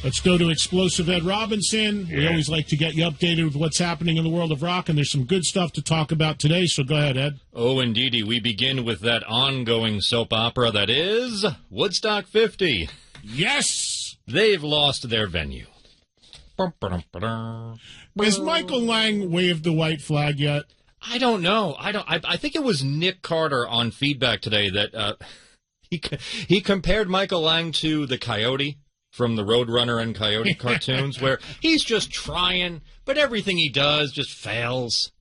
Let's go to Explosive Ed Robinson. We always like to get you updated with what's happening in the world of rock, and there's some good stuff to talk about today, so go ahead, Ed. Oh, indeedy. We begin with that ongoing soap opera that is Woodstock 50. Yes! They've lost their venue. Has Michael Lang waved the white flag yet? I don't know. I think it was Nick Carter on Feedback today that he compared Michael Lang to the Coyote from the Roadrunner and Coyote cartoons, where he's just trying, but everything he does just fails.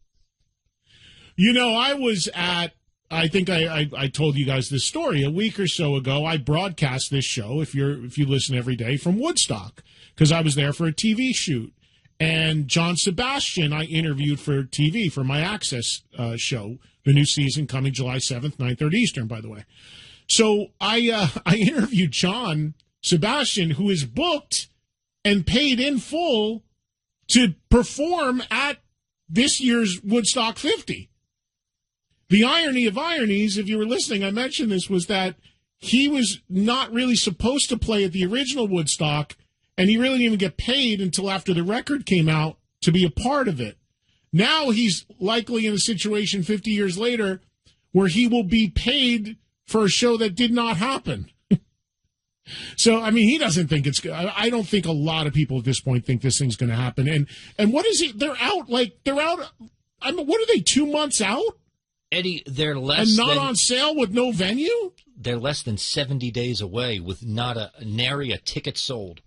You know, I think I told you guys this story a week or so ago. I broadcast this show, if you listen every day, from Woodstock, because I was there for a TV shoot. And John Sebastian I interviewed for TV for my Access show, the new season coming July 7th, 9:30 Eastern, by the way. So I interviewed John Sebastian, who is booked and paid in full to perform at this year's Woodstock 50. The irony of ironies, if you were listening, I mentioned this, was that he was not really supposed to play at the original Woodstock, and he really didn't even get paid until after the record came out to be a part of it. Now he's likely in a situation 50 years later where he will be paid for a show that did not happen. So, I mean, he doesn't think it's good. I don't think a lot of people at this point think this thing's going to happen. And what is it? They're out. I mean, what are they, 2 months out? Eddie, they're less and not on sale with no venue? They're less than 70 days away with not nary a ticket sold.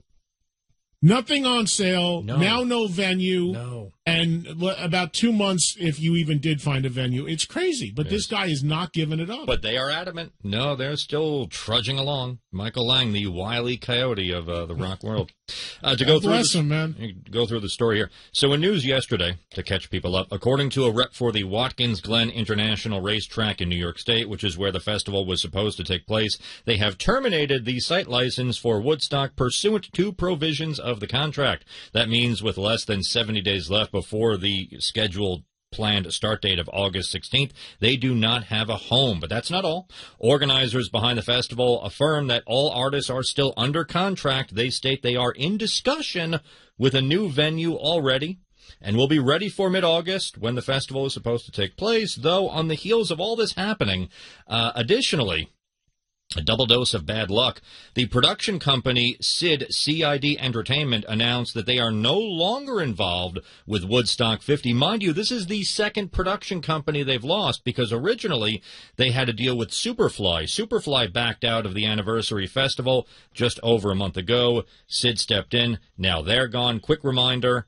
Nothing on sale. No. Now no venue. No. And about 2 months if you even did find a venue. It's crazy, but this guy is not giving it up. But they are adamant. No, they're still trudging along. Michael Lang, the wily coyote of the rock world. Go through the story here. So in news yesterday, to catch people up, according to a rep for the Watkins Glen International Racetrack in New York State, which is where the festival was supposed to take place, they have terminated the site license for Woodstock pursuant to provisions of the contract. That means with less than 70 days left before the scheduled planned start date of August 16th, they do not have a home. But that's not all. Organizers behind the festival affirm that all artists are still under contract. They state they are in discussion with a new venue already and will be ready for mid-August when the festival is supposed to take place, though on the heels of all this happening, additionally, a double dose of bad luck. The production company CID Entertainment announced that they are no longer involved with Woodstock 50. Mind you, this is the second production company they've lost because originally they had a deal with Superfly. Superfly backed out of the anniversary festival just over a month ago. CID stepped in. Now they're gone. Quick reminder,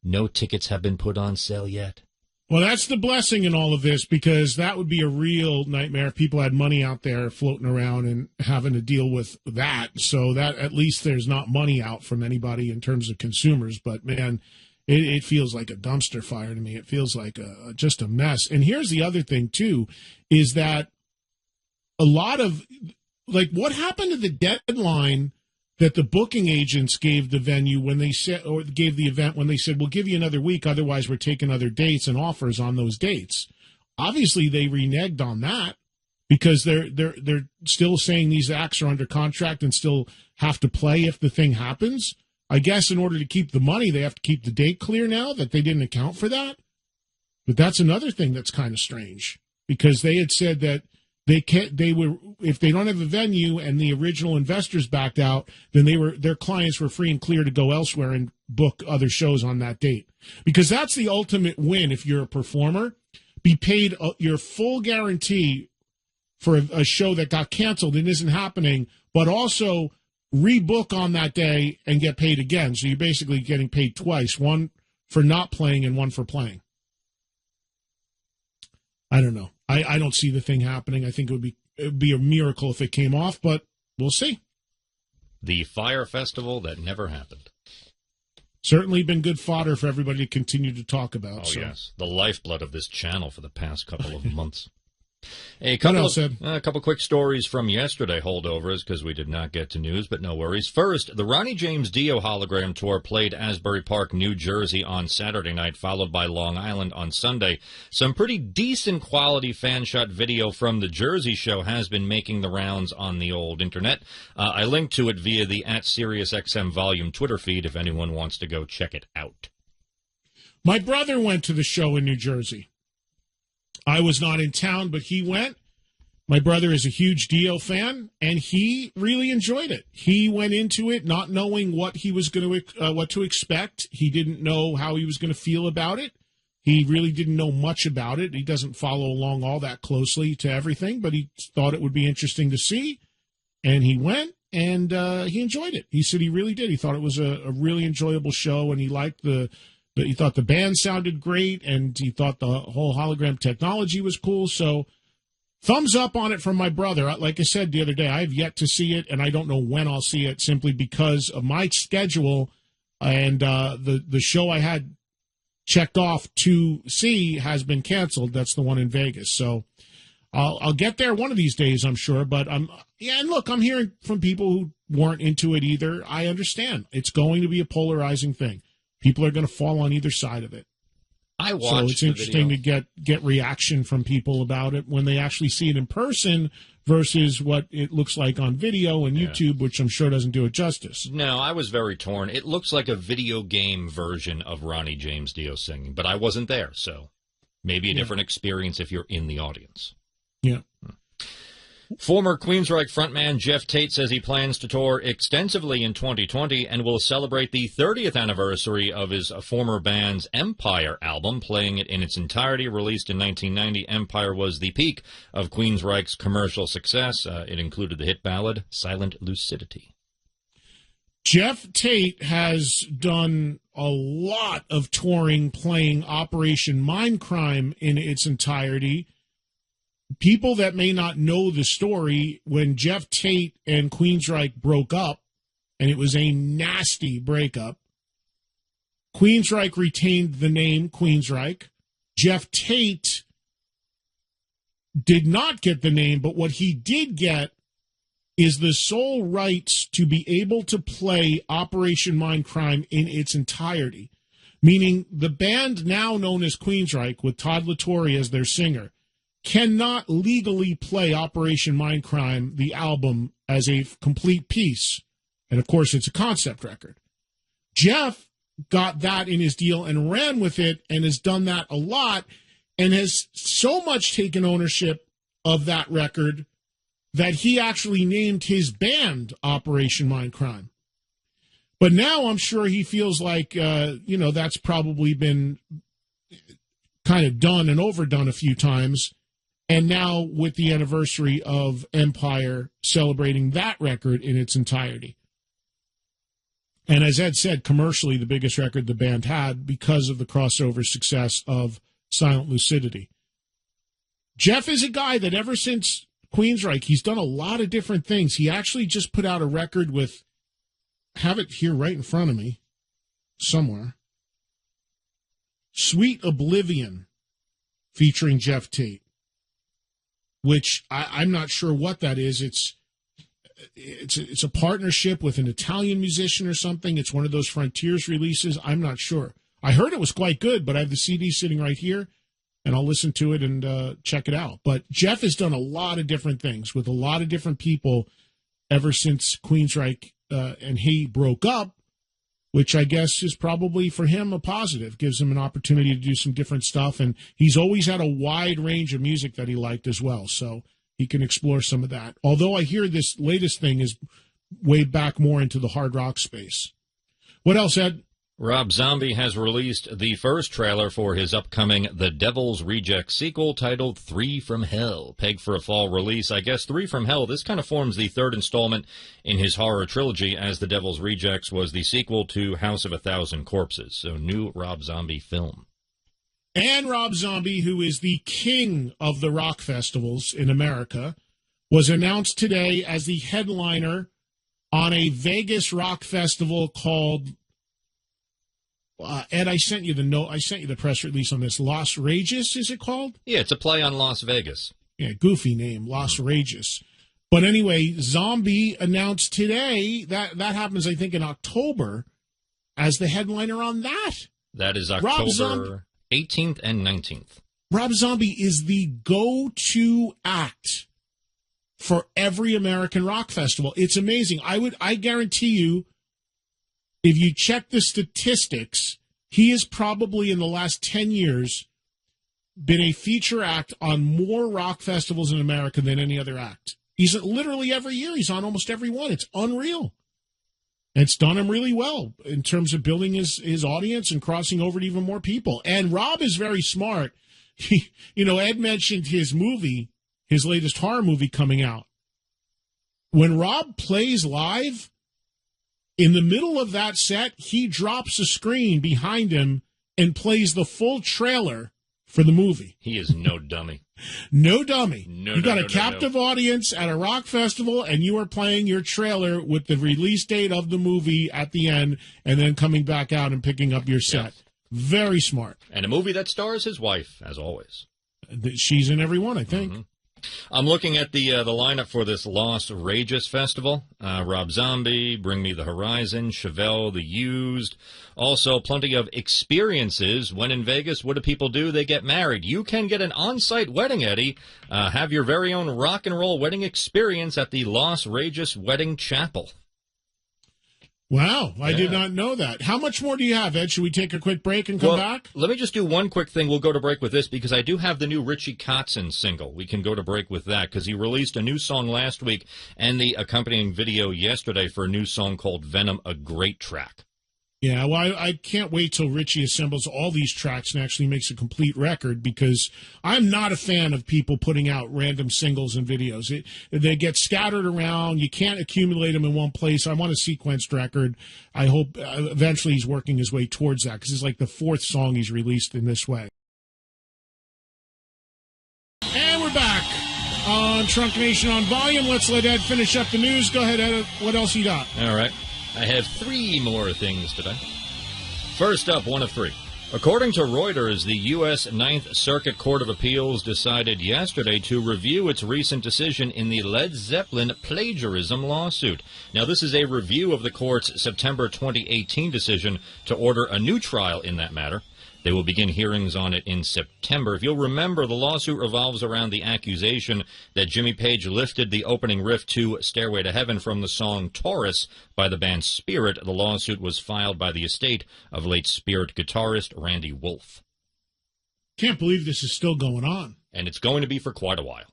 no tickets have been put on sale yet. Well, that's the blessing in all of this, because that would be a real nightmare if people had money out there floating around and having to deal with that. So that at least there's not money out from anybody in terms of consumers. But, man, it feels like a dumpster fire to me. It feels like just a mess. And here's the other thing, too, is that a lot of, like, what happened to the deadline that the booking agents gave the venue when they said, or gave the event when they said, we'll give you another week, otherwise we're taking other dates and offers on those dates. Obviously they reneged on that because they're still saying these acts are under contract and still have to play if the thing happens. I guess in order to keep the money, they have to keep the date clear now that they didn't account for that. But that's another thing that's kind of strange, because they had said that if they don't have a venue and the original investors backed out, then their clients were free and clear to go elsewhere and book other shows on that date. Because that's the ultimate win if you're a performer. Be paid your full guarantee for a show that got canceled and isn't happening, but also rebook on that day and get paid again. So you're basically getting paid twice, one for not playing and one for playing. I don't know. I don't see the thing happening. I think it would be a miracle if it came off, but we'll see. The Fire Festival that never happened. Certainly been good fodder for everybody to continue to talk about. Oh, so. Yes. The lifeblood of this channel for the past couple of months. A couple quick stories from yesterday, holdovers, because we did not get to news, but no worries. First, the Ronnie James Dio hologram tour played Asbury Park, New Jersey on Saturday night, followed by Long Island on Sunday. Some pretty decent quality fan-shot video from the Jersey show has been making the rounds on the old internet. I linked to it via the @SiriusXM Volume Twitter feed if anyone wants to go check it out. My brother went to the show in New Jersey. I was not in town, but he went. My brother is a huge Dio fan, and he really enjoyed it. He went into it not knowing what he was going to what to expect. He didn't know how he was going to feel about it. He really didn't know much about it. He doesn't follow along all that closely to everything, but he thought it would be interesting to see, and he went, and he enjoyed it. He said he really did. He thought it was a really enjoyable show, and he liked he thought the band sounded great, and he thought the whole hologram technology was cool. So thumbs up on it from my brother. Like I said the other day, I have yet to see it, and I don't know when I'll see it simply because of my schedule. And the show I had checked off to see has been canceled. That's the one in Vegas. So I'll get there one of these days, I'm sure. But and look, I'm hearing from people who weren't into it either. I understand. It's going to be a polarizing thing. People are going to fall on either side of it. So it's interesting to get reaction from people about it when they actually see it in person versus what it looks like on video and YouTube, which I'm sure doesn't do it justice. No, I was very torn. It looks like a video game version of Ronnie James Dio singing, but I wasn't there, so maybe a different experience if you're in the audience. Yeah. Former Queensryche frontman Jeff Tate says he plans to tour extensively in 2020 and will celebrate the 30th anniversary of his former band's Empire album, playing it in its entirety. Released in 1990, Empire was the peak of Queensryche's commercial success. It included the hit ballad Silent Lucidity. Jeff Tate has done a lot of touring playing Operation Mindcrime in its entirety. People that may not know the story, when Jeff Tate and Queensryche broke up, and it was a nasty breakup, Queensryche retained the name Queensryche. Jeff Tate did not get the name, but what he did get is the sole rights to be able to play Operation Mindcrime in its entirety, meaning the band now known as Queensryche, with Todd LaTorre as their singer, cannot legally play Operation Mindcrime, the album, as a complete piece. And, of course, it's a concept record. Jeff got that in his deal and ran with it and has done that a lot and has so much taken ownership of that record that he actually named his band Operation Mindcrime. But now I'm sure he feels like, that's probably been kind of done and overdone a few times. And now with the anniversary of Empire, celebrating that record in its entirety. And as Ed said, commercially the biggest record the band had because of the crossover success of Silent Lucidity. Jeff is a guy that ever since Queensryche, he's done a lot of different things. He actually just put out a record with, have it here right in front of me, somewhere, Sweet Oblivion, featuring Jeff Tate, which I'm not sure what that is. It's a partnership with an Italian musician or something. It's one of those Frontiers releases. I'm not sure. I heard it was quite good, but I have the CD sitting right here, and I'll listen to it and check it out. But Jeff has done a lot of different things with a lot of different people ever since Queensryche and he broke up, which I guess is probably for him a positive, gives him an opportunity to do some different stuff. And he's always had a wide range of music that he liked as well, so he can explore some of that. Although I hear this latest thing is way back more into the hard rock space. What else, Ed? Rob Zombie has released the first trailer for his upcoming The Devil's Reject sequel titled 3 from Hell, pegged for a fall release. I guess 3 from Hell, this kind of forms the third installment in his horror trilogy, as The Devil's Rejects was the sequel to House of a Thousand Corpses, so new Rob Zombie film. And Rob Zombie, who is the king of the rock festivals in America, was announced today as the headliner on a Vegas rock festival called... Ed, I sent you the press release on this. Las Rages, is it called? Yeah, it's a play on Las Vegas. Yeah, goofy name, Los Rages. But anyway, Zombie announced today that happens, I think, in October as the headliner on that. That is October 18th and 19th. Rob Zombie is the go-to act for every American rock festival. It's amazing. I guarantee you, if you check the statistics, he has probably in the last 10 years been a feature act on more rock festivals in America than any other act. He's literally every year. He's on almost every one. It's unreal. And it's done him really well in terms of building his audience and crossing over to even more people. And Rob is very smart. Ed mentioned his movie, his latest horror movie coming out. When Rob plays live, in the middle of that set, he drops a screen behind him and plays the full trailer for the movie. He is no dummy. No dummy. You got a captive audience at a rock festival, and you are playing your trailer with the release date of the movie at the end, and then coming back out and picking up your set. Yes. Very smart. And a movie that stars his wife, as always. She's in every one, I think. Mm-hmm. I'm looking at the lineup for this Los Rages Festival. Rob Zombie, Bring Me the Horizon, Chevelle, The Used. Also, plenty of experiences. When in Vegas, what do people do? They get married. You can get an on-site wedding, Eddie. Have your very own rock and roll wedding experience at the Los Rages Wedding Chapel. Wow, I did not know that. How much more do you have, Ed? Should we take a quick break and come back? Let me just do one quick thing. We'll go to break with this because I do have the new Richie Kotzen single. We can go to break with that because he released a new song last week and the accompanying video yesterday for a new song called Venom, a great track. Yeah, well, I can't wait till Richie assembles all these tracks and actually makes a complete record because I'm not a fan of people putting out random singles and videos. They get scattered around. You can't accumulate them in one place. I want a sequenced record. I hope eventually he's working his way towards that because it's like the fourth song he's released in this way. And we're back on Trunk Nation on Volume. Let's let Ed finish up the news. Go ahead, Ed. What else you got? All right. I have three more things today. First up, one of three. According to Reuters, the U.S. Ninth Circuit Court of Appeals decided yesterday to review its recent decision in the Led Zeppelin plagiarism lawsuit. Now, this is a review of the court's September 2018 decision to order a new trial in that matter. They will begin hearings on it in September. If you'll remember, the lawsuit revolves around the accusation that Jimmy Page lifted the opening riff to Stairway to Heaven from the song Taurus by the band Spirit. The lawsuit was filed by the estate of late Spirit guitarist Randy Wolf. Can't believe this is still going on. And it's going to be for quite a while.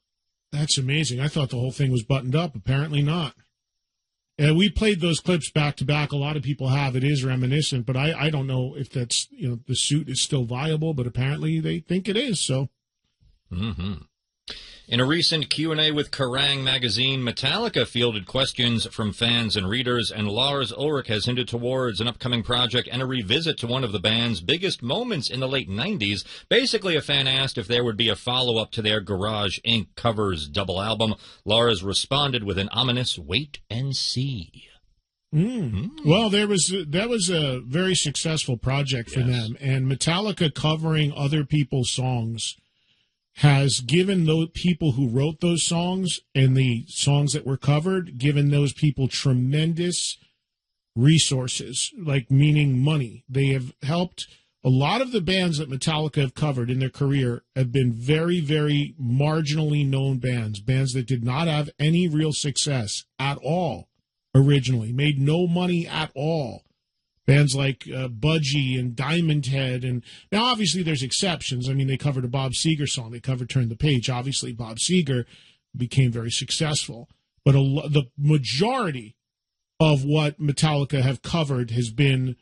That's amazing. I thought the whole thing was buttoned up. Apparently not. We played those clips back to back. A lot of people have. It is reminiscent, but I don't know if that's, the suit is still viable, but apparently they think it is, so. Mm-hmm. In a recent Q&A with Kerrang! Magazine, Metallica fielded questions from fans and readers, and Lars Ulrich has hinted towards an upcoming project and a revisit to one of the band's biggest moments in the late 90s. Basically, a fan asked if there would be a follow-up to their Garage Inc. covers double album. Lars responded with an ominous wait and see. Well, that was a very successful project for them, and Metallica covering other people's songs has given those people who wrote those songs and the songs that were covered, given those people tremendous resources, like meaning money. They have helped. A lot of the bands that Metallica have covered in their career have been very, very marginally known bands that did not have any real success at all originally, made no money at all. Bands like Budgie and Diamond Head. And now, obviously, there's exceptions. I mean, they covered a Bob Seger song. They covered Turn the Page. Obviously, Bob Seger became very successful. But the majority of what Metallica have covered has been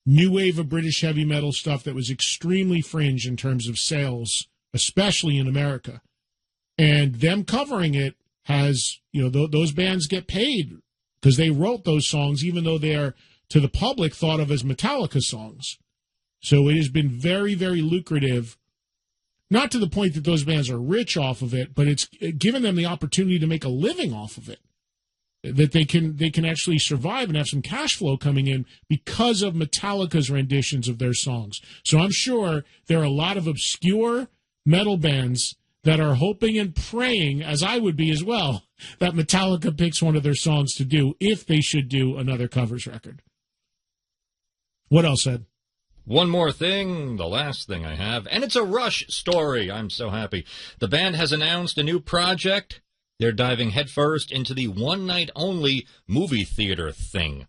new wave of British heavy metal stuff that was extremely fringe in terms of sales, especially in America. And them covering it has, those bands get paid because they wrote those songs, even though they're, to the public, thought of as Metallica songs. So it has been very, very lucrative, not to the point that those bands are rich off of it, but it's given them the opportunity to make a living off of it, that they can actually survive and have some cash flow coming in because of Metallica's renditions of their songs. So I'm sure there are a lot of obscure metal bands that are hoping and praying, as I would be as well, that Metallica picks one of their songs to do if they should do another covers record. What else, Ed? One more thing, the last thing I have, and it's a Rush story. I'm so happy. The band has announced a new project. They're diving headfirst into the one-night-only movie theater thing.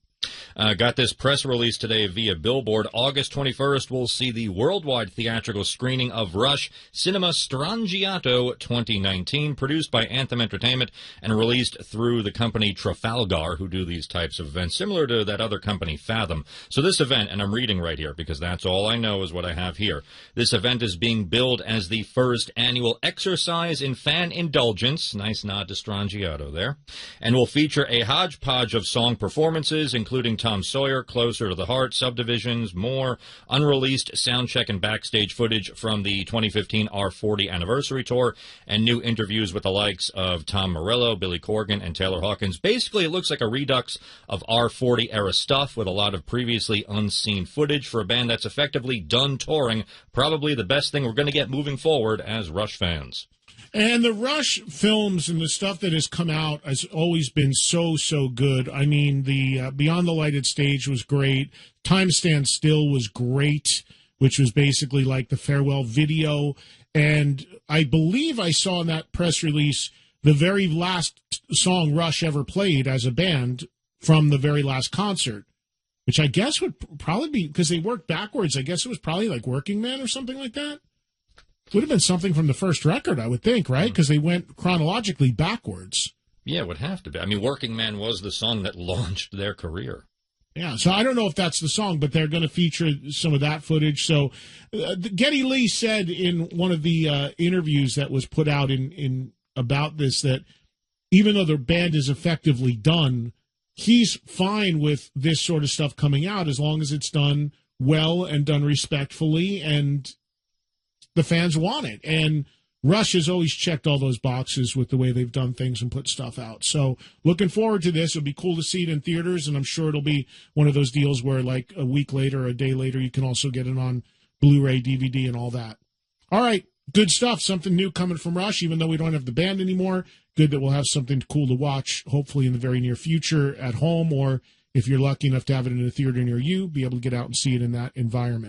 Got this press release today via Billboard. August 21st, we'll see the worldwide theatrical screening of Rush Cinema Strangiato 2019, produced by Anthem Entertainment and released through the company Trafalgar, who do these types of events, similar to that other company, Fathom. So this event, and I'm reading right here because that's all I know is what I have here. This event is being billed as the first annual exercise in fan indulgence, nice nod to Strangiato there, and will feature a hodgepodge of song performances, including Tom Sawyer, Closer to the Heart, Subdivisions, more unreleased soundcheck and backstage footage from the 2015 R40 anniversary tour, and new interviews with the likes of Tom Morello, Billy Corgan, and Taylor Hawkins. Basically, it looks like a redux of R40 era stuff with a lot of previously unseen footage for a band that's effectively done touring. Probably the best thing we're going to get moving forward as Rush fans. And the Rush films and the stuff that has come out has always been so good. I mean, the Beyond the Lighted Stage was great. Time Stands Still was great, which was basically like the farewell video. And I believe I saw in that press release the very last song Rush ever played as a band from the very last concert, which I guess would probably be, because they worked backwards, I guess it was probably like Working Man or something like that. Would have been something from the first record, I would think, right? Because they went chronologically backwards. Yeah, it would have to be. I mean, Working Man was the song that launched their career. Yeah, so I don't know if that's the song, but they're going to feature some of that footage. So Geddy Lee said in one of the interviews that was put out in about this that even though the band is effectively done, he's fine with this sort of stuff coming out as long as it's done well and done respectfully, and the fans want it. And Rush has always checked all those boxes with the way they've done things and put stuff out. So looking forward to this. It'll be cool to see it in theaters, and I'm sure it'll be one of those deals where like a week later or a day later you can also get it on Blu-ray, DVD, and all that. All right, good stuff. Something new coming from Rush, even though we don't have the band anymore. Good that we'll have something cool to watch, hopefully in the very near future at home, or if you're lucky enough to have it in a theater near you, be able to get out and see it in that environment.